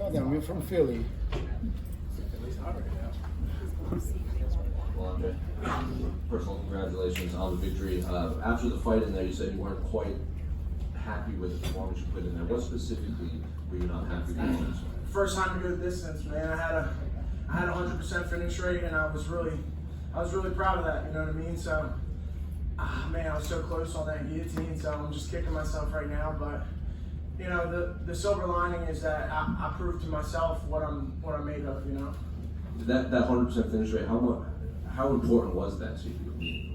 Told them we're from Philly. Well, Andre, personal congratulations on the victory. After the fight in there, you said you weren't quite happy with the performance you put in there. What specifically were you not happy with? First time to go the distance, man. I had a 100% finish rate, and I was really proud of that. You know what I mean? So, man, I was so close on that guillotine. So I'm just kicking myself right now. But you know, the silver lining is that I proved to myself what I'm made of. You know. That 100% finish rate, how important was that to you?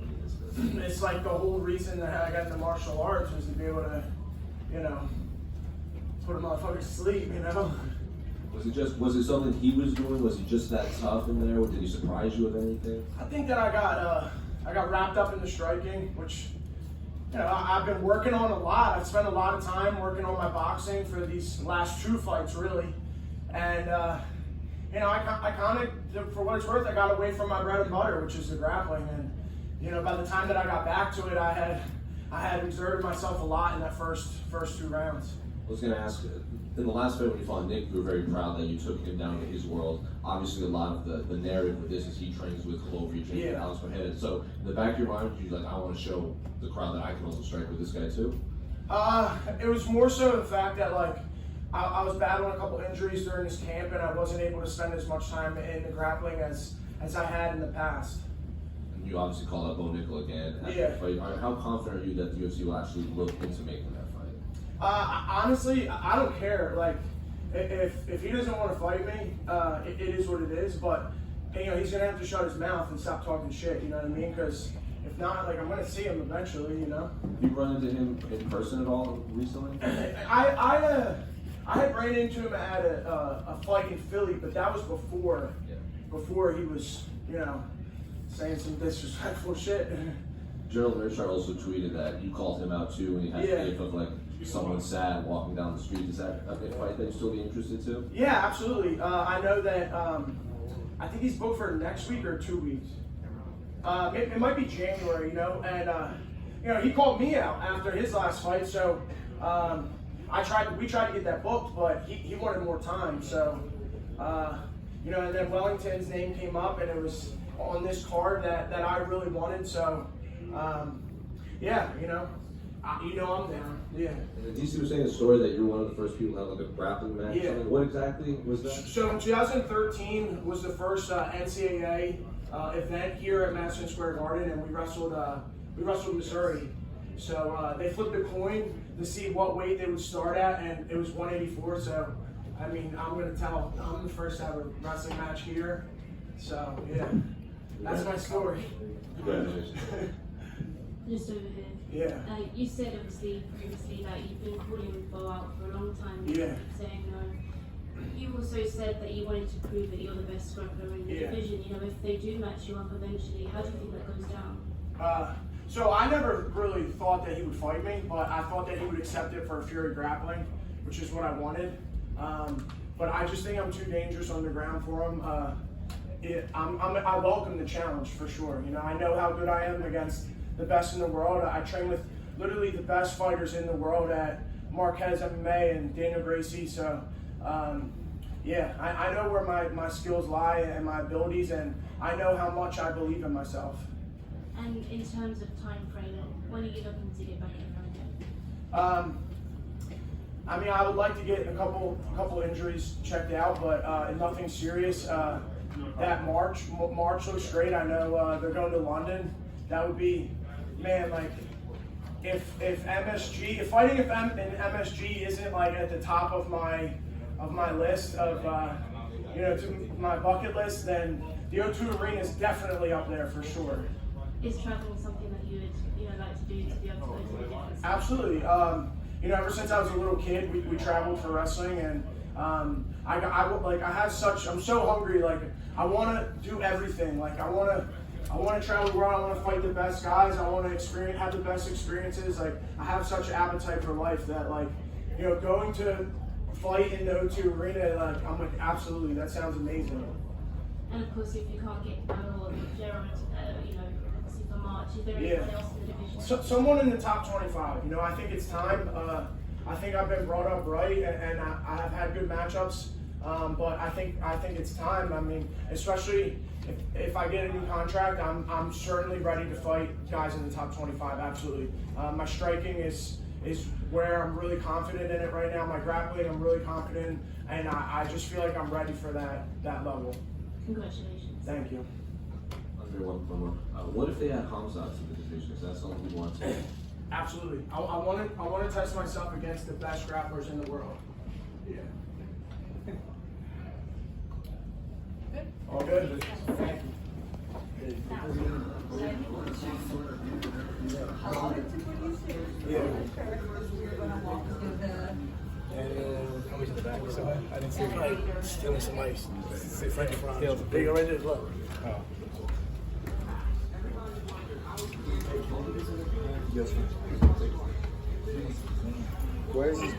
It's like the whole reason that I got into martial arts was to be able to, you know, put a motherfucker to sleep. You know. Was it something he was doing? Was he just that tough in there, or did he surprise you with anything? I think that I got wrapped up in the striking, which, you know, I've been working on a lot. I've spent a lot of time working on my boxing for these last two fights, really. And, you know, I kind of, for what it's worth, I got away from my bread and butter, which is the grappling. And, you know, by the time that I got back to it, I had exerted myself a lot in that first two rounds. I was going to ask, in the last fight when you fought Nick, you were very proud that you took him down to his world. Obviously, a lot of the narrative with this is he trains with Golovkin, yeah. Alex Mojeda. So, in the back of your mind, you're like, I want to show the crowd that I can also strike with this guy too? It was more so the fact that, like, I was battling a couple injuries during this camp, and I wasn't able to spend as much time in the grappling as I had in the past. And you obviously called out Bo Nickel again after Yeah. the fight. How confident are you that the UFC will actually look into making that fight? Honestly, I don't care. Like, if he doesn't want to fight me, it is what it is. But, you know, he's gonna have to shut his mouth and stop talking shit. You know what I mean? Because if not, like, I'm gonna see him eventually. You know. Have you run into him in person at all recently? I had ran into him at a fight in Philly, but that was before he was, you know, saying some disrespectful shit. Gerald Richard also tweeted that you called him out too when he had a gif of like someone sad walking down the street. Is that a fight that you'd still be interested to? Yeah, absolutely. I know that I think he's booked for next week or 2 weeks. It might be January, you know, and you know, he called me out after his last fight, so we tried to get that booked, but he wanted more time, so you know, and then Wellington's name came up, and it was on this card that I really wanted, so yeah, you know I'm down. Yeah. And DC was saying a story that you're one of the first people to have like a grappling match. Yeah. What exactly was that? So in 2013 was the first NCAA event here at Madison Square Garden, and we wrestled Missouri. So they flipped a coin to see what weight they would start at, and it was 184. So, I mean, I'm the first to have a wrestling match here. So, yeah, that's my story. Congratulations. Just over here. Yeah. You said obviously previously that you've been calling Bo out for a long time. Yeah. Saying no. You also said that you wanted to prove that you're the best grappler in the division. You know, if they do match you up eventually, how do you think that goes down? So I never really thought that he would fight me, but I thought that he would accept it for Fury grappling, which is what I wanted. But I just think I'm too dangerous on the ground for him. I welcome the challenge for sure. You know, I know how good I am against the best in the world. I train with literally the best fighters in the world at Marquez MMA and Daniel Gracie. So, yeah, I know where my skills lie and my abilities, and I know how much I believe in myself. And in terms of time frame, when are you looking to get back in the ring again? I mean, I would like to get a couple injuries checked out, but nothing serious. That March looks great. I know they're going to London. That would be, man, like if fighting in MSG isn't like at the top of my list of you know, to my bucket list, then the O2 Arena is definitely up there for sure. Is travel something that you would like to do to be able to go to the different? Absolutely. You know, ever since I was a little kid, we traveled for wrestling, and I'm so hungry. Like, I want to do everything. Like, I want to travel the world. I want to fight the best guys. I want to have the best experiences. Like, I have such an appetite for life that, like, you know, going to fight in the O2 Arena, like, I'm like, absolutely, that sounds amazing. And of course, if you can't get Carol or Gerald, you know, obviously for March, is there anyone else in the division? Someone in the top 25. You know, I think it's time. I think I've been brought up right, and I have had good matchups. But I think it's time. I mean, especially if I get a new contract, I'm certainly ready to fight guys in the top 25. Absolutely. My striking is where I'm really confident in it right now. My grappling, I'm really confident, and I just feel like I'm ready for that level. Congratulations. Thank you. Andre, one more. What if they add Hamzat to the division? Is that something you want to? Absolutely. I want to test myself against the best grapplers in the world. Yeah. All good. Thank you. Yeah. And I'm in the back, so I didn't see like stealing some ice. Say French fries. They go right there as well. Oh. Yes, sir. Where is this?